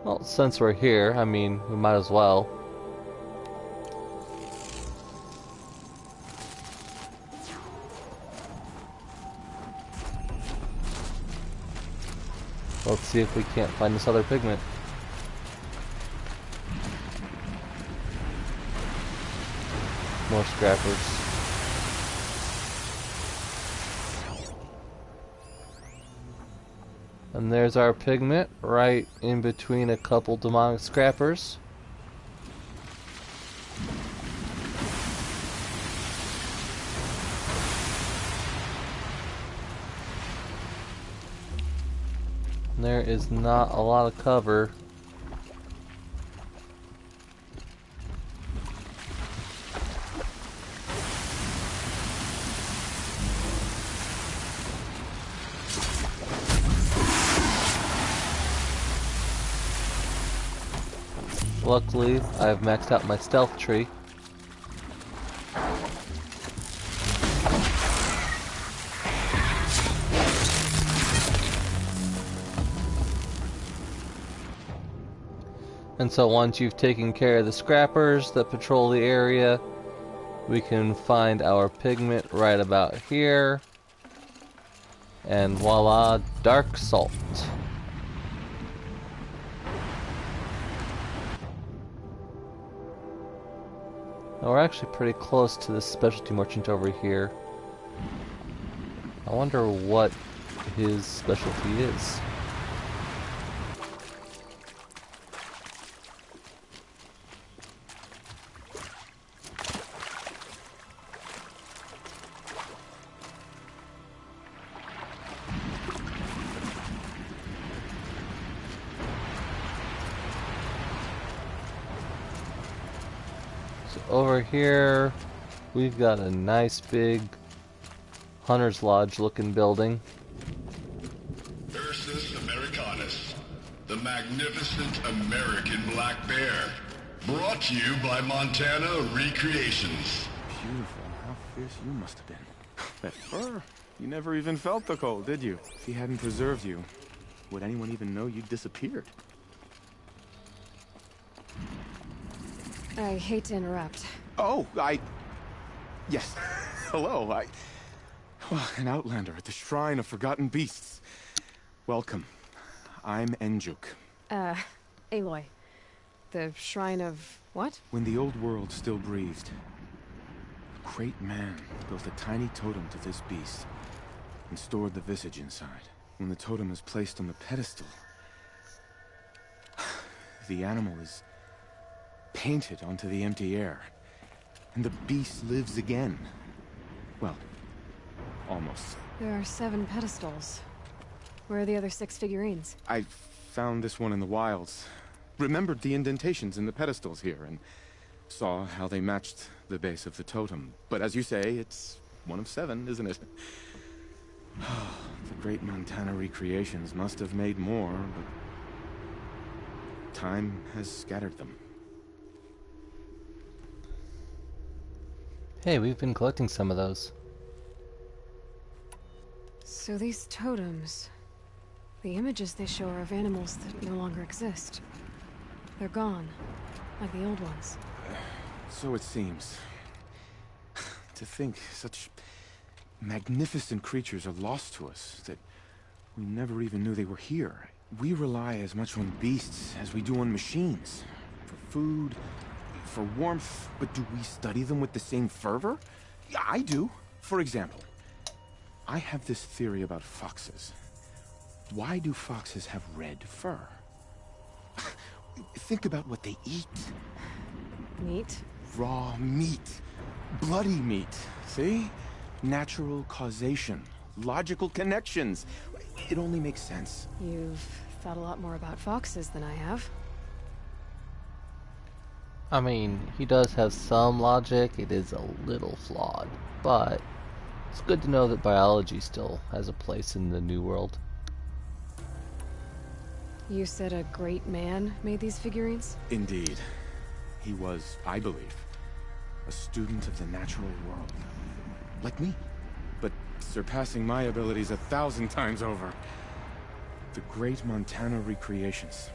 Well, since we're here, I mean, we might as well. Let's see if we can't find this other pigment. More scrappers. And there's our pigment, right in between a couple demonic scrappers. There is not a lot of cover. Luckily, I've maxed out my stealth tree. And so once you've taken care of the scrappers that patrol the area, we can find our pigment right about here. And voila, dark salt. Now we're actually pretty close to this specialty merchant over here. I wonder what his specialty is. Over here, we've got a nice big Hunter's Lodge looking building. Ursus Americanus, the magnificent American black bear. Brought to you by Montana Recreations. Beautiful. How fierce you must have been. That fur. You never even felt the cold, did you? If he hadn't preserved you, would anyone even know you'd disappeared? I hate to interrupt. Oh, Yes. Hello, Well, an outlander at the Shrine of Forgotten Beasts. Welcome. I'm Enjuk. Aloy. The Shrine of... what? When the old world still breathed, a great man built a tiny totem to this beast and stored the visage inside. When the totem is placed on the pedestal, the animal is painted onto the empty air, and the beast lives again. Well, almost. There are 7 pedestals. Where are the other 6 figurines? I found this one in the wilds. Remembered the indentations in the pedestals here, and saw how they matched the base of the totem. But as you say, it's one of 7, isn't it? The great Montana Recreations must have made more, but time has scattered them. Hey, we've been collecting some of those. So these totems... the images they show are of animals that no longer exist. They're gone, like the old ones. So it seems. To think such magnificent creatures are lost to us, that we never even knew they were here. We rely as much on beasts as we do on machines. For food, for warmth, but do we study them with the same fervor? Yeah, I do. For example, I have this theory about foxes. Why do foxes have red fur? Think about what they eat. Meat? Raw meat. Bloody meat. See? Natural causation. Logical connections. It only makes sense. You've thought a lot more about foxes than I have. I mean, he does have some logic. It is a little flawed, but it's good to know that biology still has a place in the New World. You said a great man made these figurines? Indeed. He was, I believe, a student of the natural world. Like me, but surpassing my abilities 1,000 times over. The great Montana Recreations.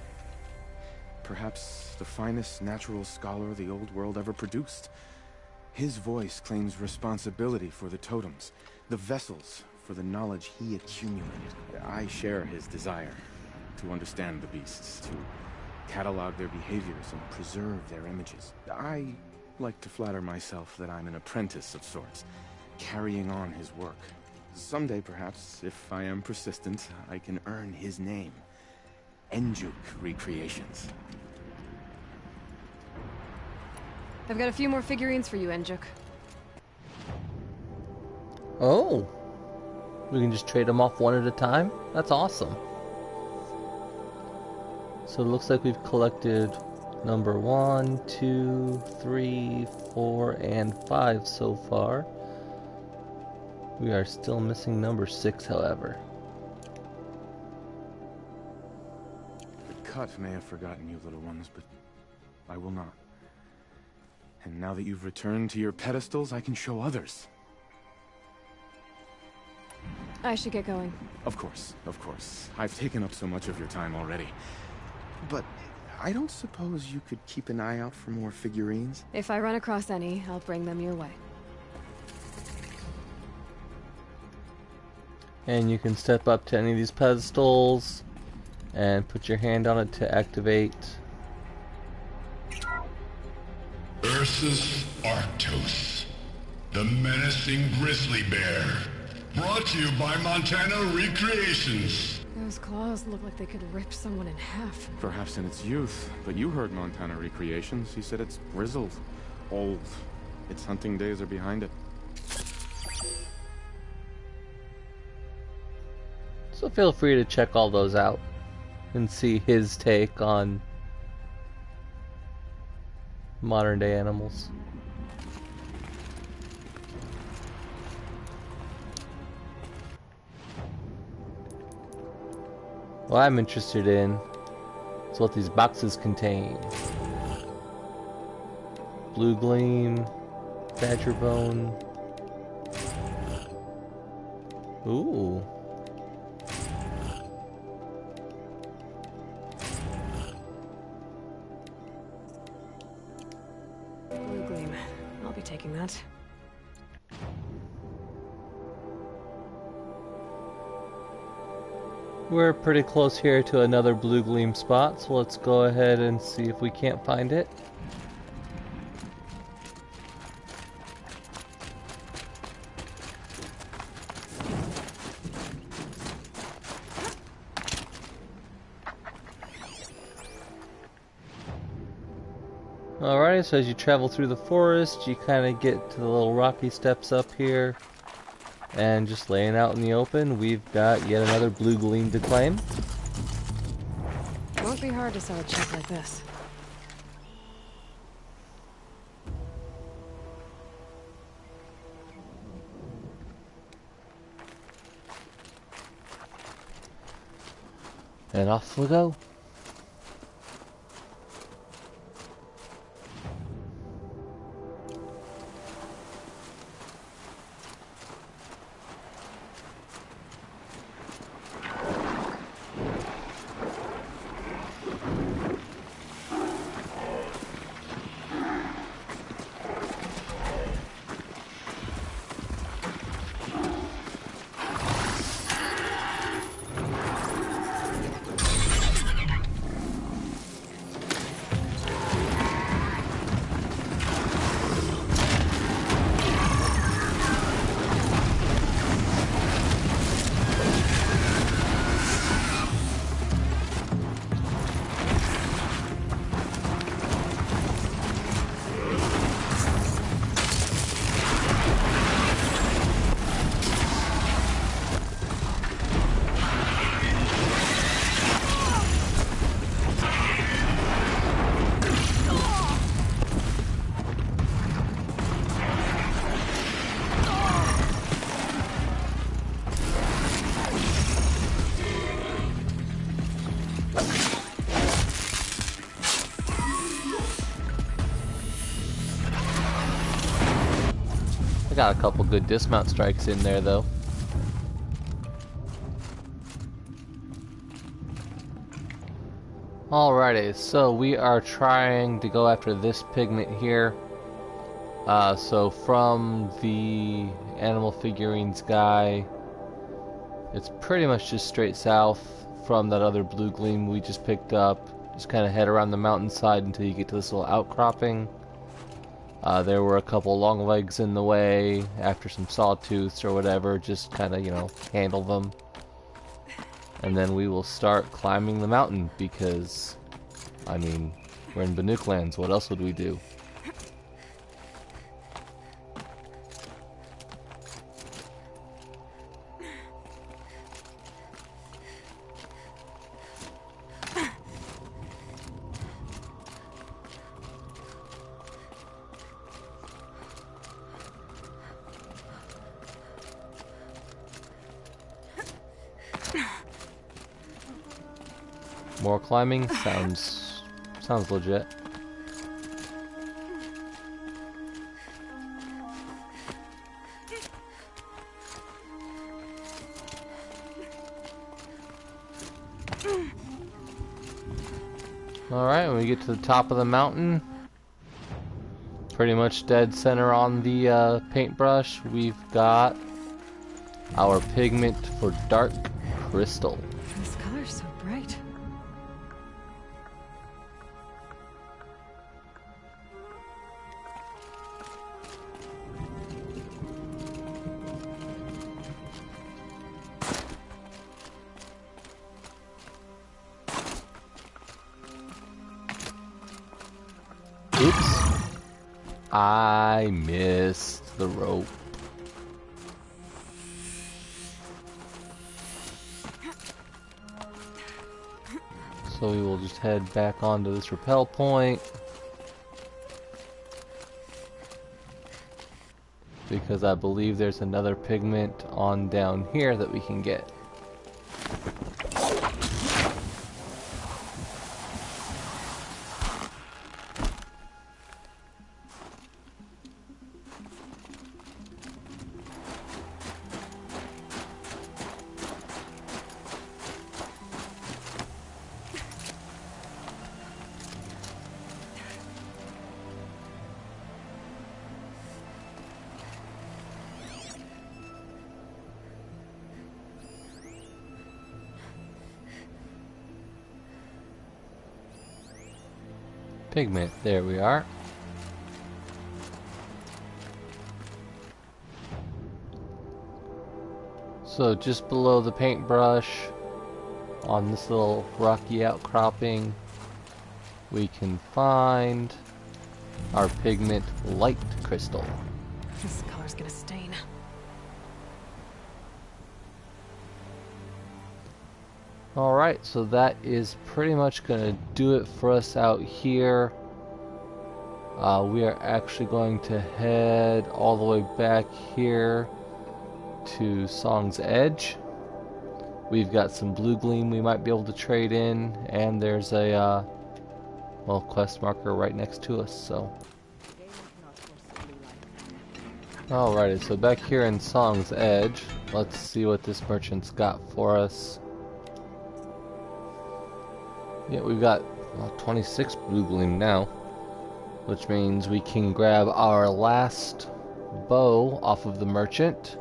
perhaps the finest natural scholar the old world ever produced. His voice claims responsibility for the totems, the vessels for the knowledge he accumulated. I share his desire to understand the beasts, to catalog their behaviors and preserve their images. I like to flatter myself that I'm an apprentice of sorts, carrying on his work. Someday, perhaps, if I am persistent, I can earn his name. Enjuk Recreations. I've got a few more figurines for you, Enjuk. Oh, we can just trade them off one at a time? That's awesome. So it looks like we've collected number 1, 2, 3, 4, and 5 so far. We are still missing number 6, however. The cut may have forgotten you, little ones, but I will not. And now that you've returned to your pedestals, I can show others. I should get going. Of course, of course. I've taken up so much of your time already. But I don't suppose you could keep an eye out for more figurines? If I run across any, I'll bring them your way. And you can step up to any of these pedestals and put your hand on it to activate. Ursus Arctos, the menacing grizzly bear. Brought to you by Montana Recreations. Those claws look like they could rip someone in half. Perhaps in its youth, but you heard Montana Recreations. He said it's grizzled, old. Its hunting days are behind it. So feel free to check all those out and see his take on modern day animals. What I'm interested in is what these boxes contain. Bluegleam, badger bone. Ooh. Bluegleam. I'll be taking that. We're pretty close here to another Bluegleam spot, so let's go ahead and see if we can't find it. Alright, so as you travel through the forest, you kind of get to the little rocky steps up here. And just laying out in the open, we've got yet another Bluegleam to claim. Won't be hard to sell a chip like this. And off we go. Got a couple good dismount strikes in there though. Alrighty, so we are trying to go after this pigment here. So from the animal figurines guy, it's pretty much just straight south from that other Bluegleam we just picked up. Just kind of head around the mountainside until you get to this little outcropping. There were a couple long legs in the way after some sawtooths or whatever, just kind of, you know, handle them. And then we will start climbing the mountain because, I mean, we're in Banuk lands, what else would we do? More climbing sounds legit. Alright, when we get to the top of the mountain, pretty much dead center on the paintbrush, we've got our pigment for dark crystal. This color's so bright. Oops. I missed the rope. So we will just head back onto this rappel point. Because I believe there's another pigment on down here that we can get. Pigment, there we are. So just below the paintbrush, on this little rocky outcropping, we can find our pigment light crystal. This color's gonna stain. Alright, so that is pretty much going to do it for us out here. We are actually going to head all the way back here to Song's Edge. We've got some Bluegleam we might be able to trade in, and there's a well, quest marker right next to us, so. Alrighty, so back here in Song's Edge, let's see what this merchant's got for us. Yeah, we've got 26 Bluegleam now, which means we can grab our last bow off of the merchant.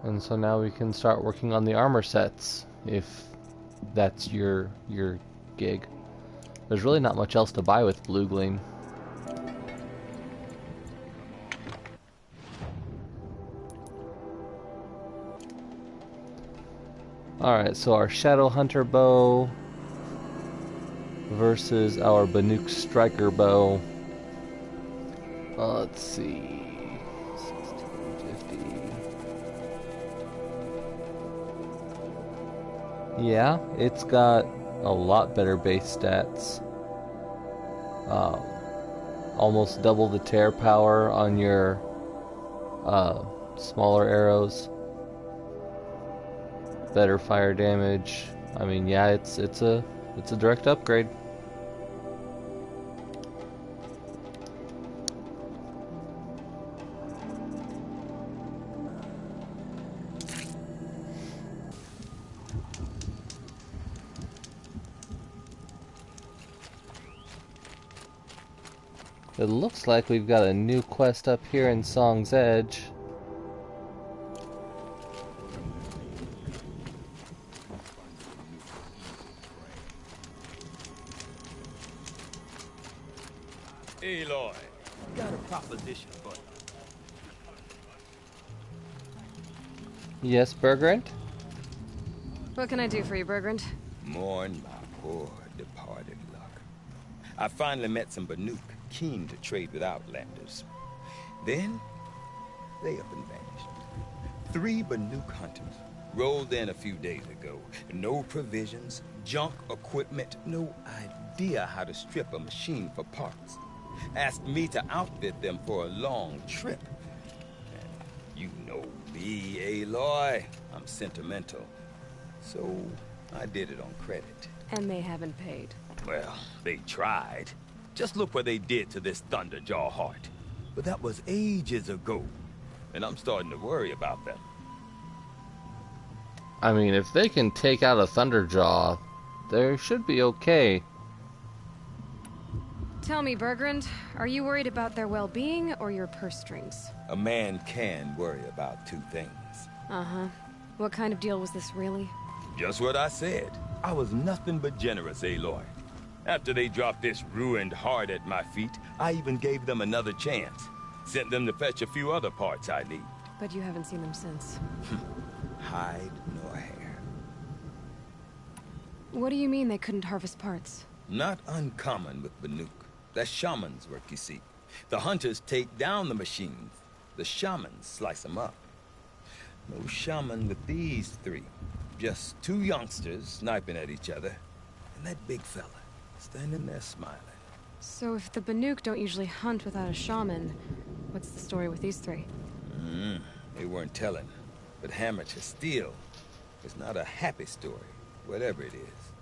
And so now we can start working on the armor sets, if that's your gig. There's really not much else to buy with Bluegleam. Alright, so our Shadow Hunter bow versus our Banuk Striker bow. Let's see. 1650. Yeah, it's got a lot better base stats. Almost double the tear power on your smaller arrows. Better fire damage. I mean, yeah, it's a direct upgrade. It looks like we've got a new quest up here in Song's Edge. Aloy, got a proposition for you. Yes, Bergrand? What can I do for you, Bergrand? Mourn my poor departed luck. I finally met some Banuk, keen to trade with Outlanders. Then, they up and vanished. 3 Banuk hunters rolled in a few days ago. No provisions, junk equipment, no idea how to strip a machine for parts. Asked me to outfit them for a long trip. And you know me, Aloy. I'm sentimental. So, I did it on credit. And they haven't paid. Well, they tried. Just look what they did to this Thunderjaw heart. But that was ages ago. And I'm starting to worry about them. I mean, if they can take out a Thunderjaw, they should be okay. Tell me, Bergrand, are you worried about their well-being or your purse strings? A man can worry about 2 things. Uh-huh. What kind of deal was this, really? Just what I said. I was nothing but generous, Aloy. After they dropped this ruined heart at my feet, I even gave them another chance. Sent them to fetch a few other parts I need. But you haven't seen them since. Hide nor hair. What do you mean they couldn't harvest parts? Not uncommon with Banuk. That's shaman's work, you see. The hunters take down the machines. The shamans slice them up. No shaman with these 3. Just 2 youngsters sniping at each other. And that big fella standing there smiling. So if the Banuk don't usually hunt without a shaman, what's the story with these 3? They weren't telling. But hammer to steel is not a happy story, whatever it is.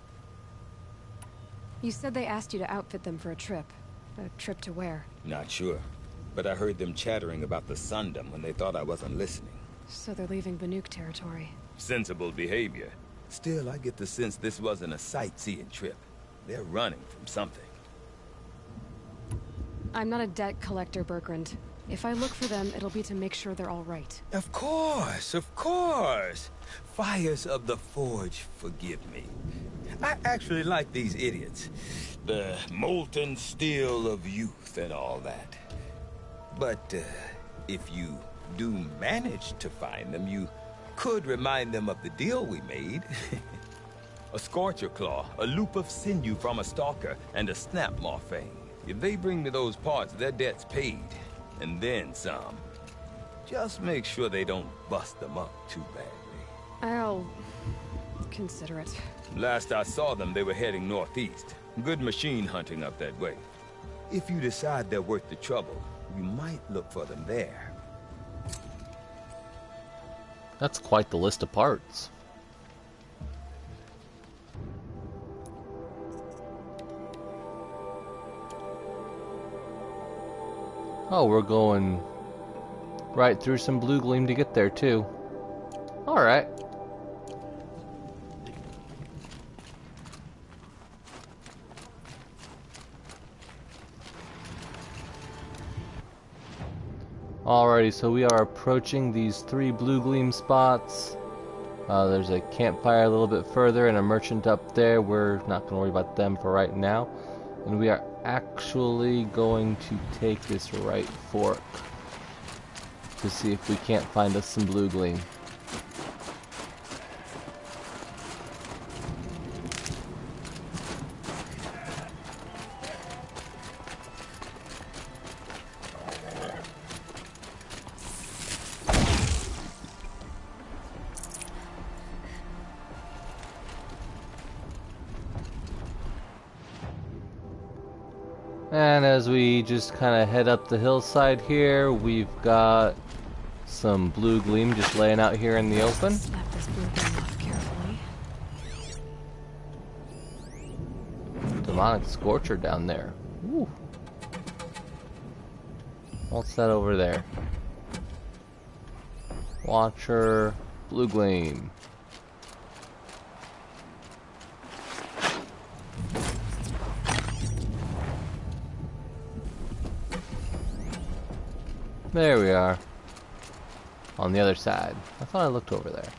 You said they asked you to outfit them for a trip. A trip to where? Not sure. But I heard them chattering about the Sundom when they thought I wasn't listening. So they're leaving Banuk territory. Sensible behavior. Still, I get the sense this wasn't a sightseeing trip. They're running from something. I'm not a debt collector, Bergrand. If I look for them, it'll be to make sure they're all right. Of course, of course. Fires of the Forge, forgive me. I actually like these idiots. The molten steel of youth and all that. But if you do manage to find them, you could remind them of the deal we made. A Scorcher Claw, a loop of sinew from a stalker, and a Snapmaw Fang. If they bring me those parts, their debt's paid. And then some. Just make sure they don't bust them up too badly. I'll consider it. Last I saw them, they were heading northeast. Good machine hunting up that way. If you decide they're worth the trouble, you might look for them there. That's quite the list of parts. Oh, we're going right through some Bluegleam to get there, too. Alright. Alrighty, so we are approaching these 3 Bluegleam spots. There's a campfire a little bit further and a merchant up there. We're not going to worry about them for right now. And we are actually going to take this right fork to see if we can't find us some Bluegleam. And as we just kind of head up the hillside here, we've got some Bluegleam just laying out here in the open. Snap this Bluegleam off carefully. Demonic Scorcher down there. Ooh. What's that over there? Watcher, Bluegleam. There we are. On the other side. I thought I looked over there.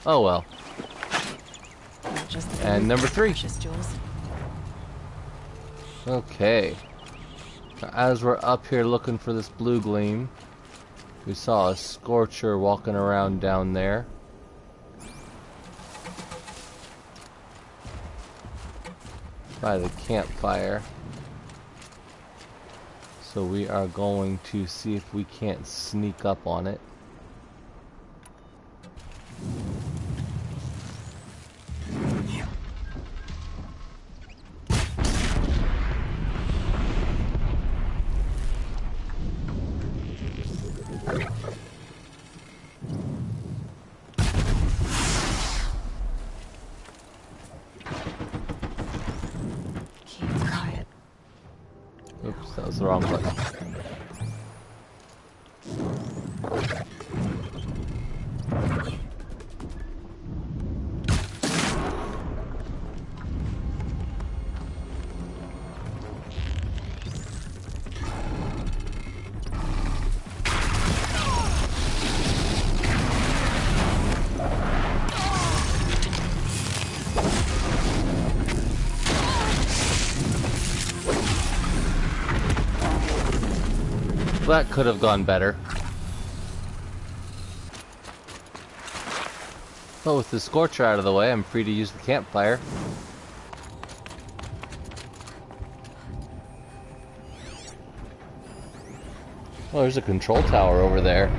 Oh well. Not just the And number 3. precious jewels. Okay. Now, as we're up here looking for this Bluegleam, we saw a Scorcher walking around down there. By the campfire. So we are going to see if we can't sneak up on it. Keep quiet. Oops, that was the wrong button. That could have gone better. But with the Scorcher out of the way, I'm free to use the campfire. Oh, there's a control tower over there.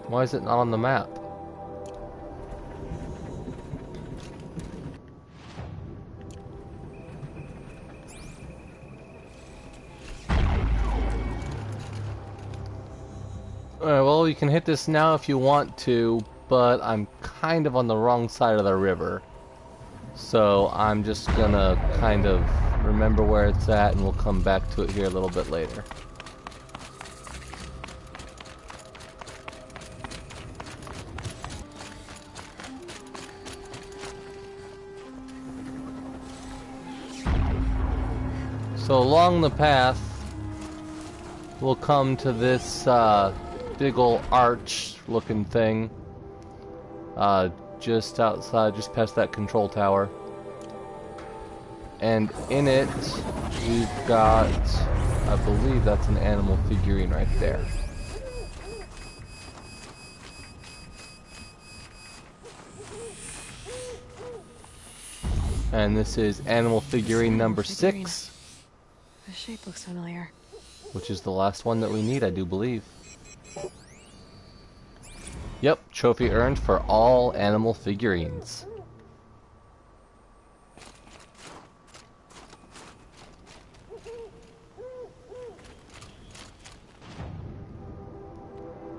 Why is it not on the map? Alright, well, you can hit this now if you want to, but I'm kind of on the wrong side of the river. So I'm just gonna kind of remember where it's at and we'll come back to it here a little bit later. So along the path, we'll come to this big ol' arch-looking thing, just outside, just past that control tower. And in it, we've got, I believe that's an animal figurine right there. And this is animal figurine number 6. The shape looks familiar. Which is the last one that we need, I do believe. Yep, trophy earned for all animal figurines.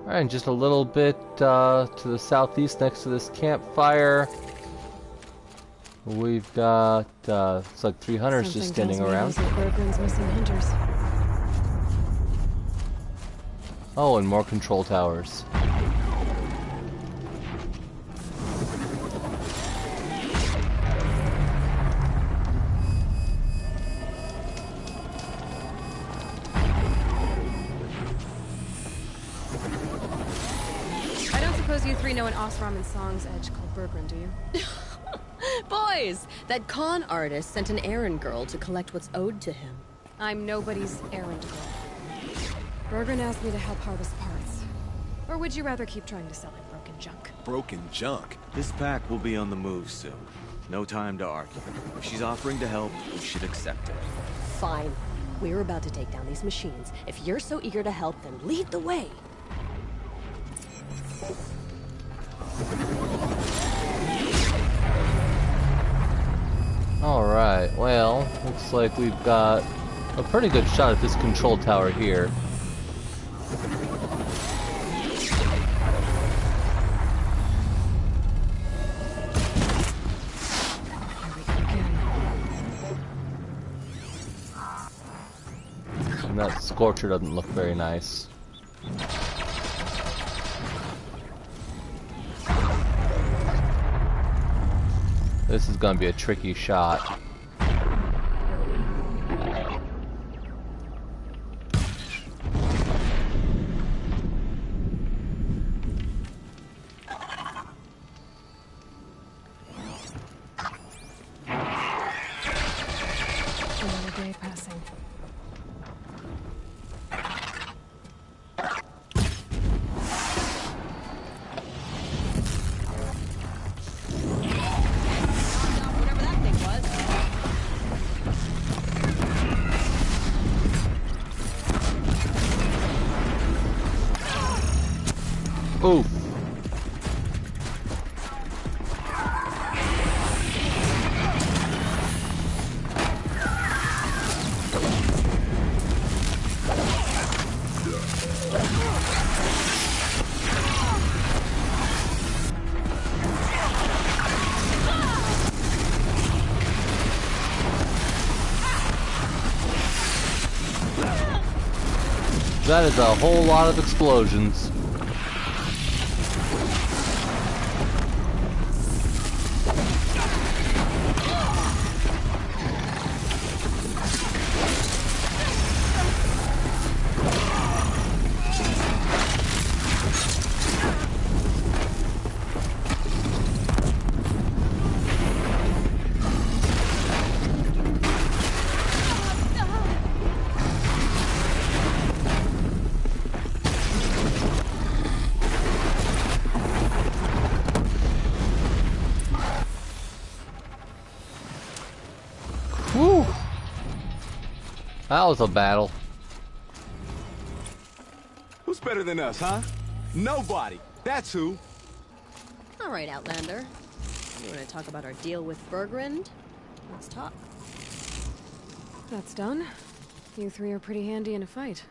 Alright, just a little bit to the southeast next to this campfire. We've got, it's like 3 hunters just standing around. Bergren's missing hunters. Oh, and more control towers. I don't suppose you 3 know an Osram and Song's edge called Bergren, do you? Boys, that con artist sent an errand girl to collect what's owed to him. I'm nobody's errand girl. Bergren asked me to help harvest parts. Or would you rather keep trying to sell him broken junk? Broken junk? This pack will be on the move soon. No time to argue. If she's offering to help, we should accept it. Fine. We're about to take down these machines. If you're so eager to help, then lead the way. Alright, well, looks like we've got a pretty good shot at this control tower here. And that Scorcher doesn't look very nice. This is gonna be a tricky shot. Another day passing. Whatever that thing was. Oof. That is a whole lot of explosions. Whew. That was a battle. Who's better than us, huh? Nobody. That's who. All right, Outlander. You want to talk about our deal with Bergrind? Let's talk. That's done. You three are pretty handy in a fight.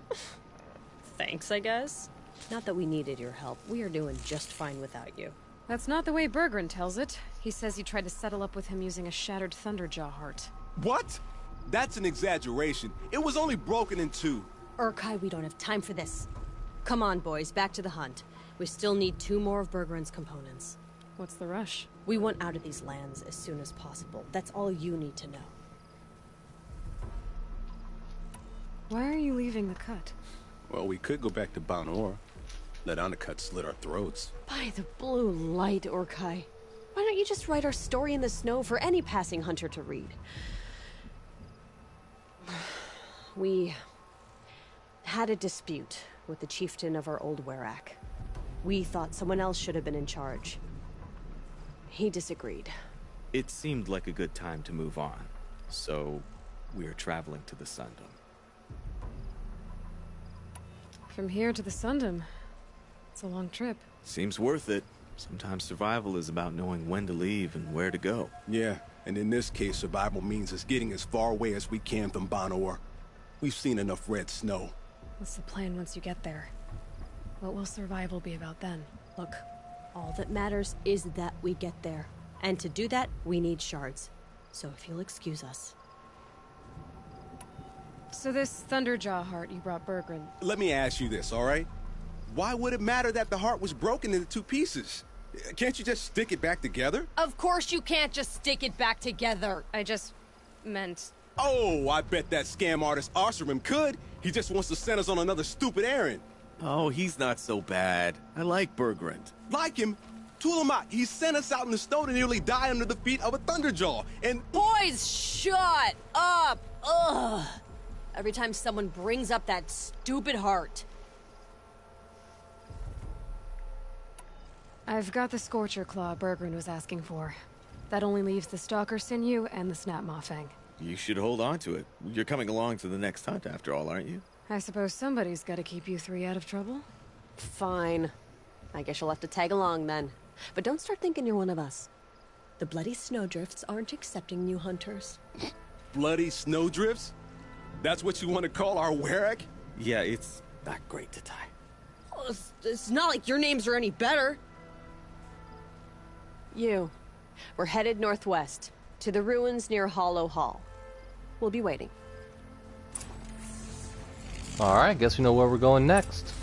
Thanks, I guess. Not that we needed your help. We are doing just fine without you. That's not the way Bergrind tells it. He says you tried to settle up with him using a shattered Thunderjaw heart. What? That's an exaggeration. It was only broken in two. Urkai, we don't have time for this. Come on, boys, back to the hunt. We still need 2 more of Bergrind's components. What's the rush? We want out of these lands as soon as possible. That's all you need to know. Why are you leaving the cut? Well, we could go back to Banor. Let Undercut slit our throats. By the blue light, Urkai. Why don't you just write our story in the snow for any passing hunter to read? We had a dispute with the chieftain of our old Werak. We thought someone else should have been in charge. He disagreed. It seemed like a good time to move on, so we're traveling to the Sundom. From here to the Sundom. It's a long trip. Seems worth it. Sometimes survival is about knowing when to leave and where to go. Yeah, and in this case, survival means us getting as far away as we can from Banor. We've seen enough red snow. What's the plan once you get there? What will survival be about then? Look, all that matters is that we get there. And to do that, we need shards. So if you'll excuse us. So this Thunderjaw heart you brought Bergrind. Let me ask you this, all right? Why would it matter that the heart was broken into 2 pieces? Can't you just stick it back together? Of course you can't just stick it back together. I just meant... Oh, I bet that scam artist Arsarim could. He just wants to send us on another stupid errand. Oh, he's not so bad. I like Bergrind. Like him? Tulamat, he sent us out in the snow to nearly die under the feet of a Thunderjaw, and... Boys, shut up! Ugh! Every time someone brings up that stupid heart. I've got the Scorcher Claw Bergrind was asking for. That only leaves the Stalker Sinew and the Snap Maw Fang. You should hold on to it. You're coming along to the next hunt after all, aren't you? I suppose somebody's got to keep you 3 out of trouble. Fine. I guess you'll have to tag along then. But don't start thinking you're one of us. The Bloody Snowdrifts aren't accepting new hunters. Bloody snowdrifts? That's what you want to call our Werak? Yeah, it's not great to tie. Well, it's not like your names are any better. We're headed northwest, to the ruins near Hollow Hall. We'll be waiting. Alright, guess we know where we're going next.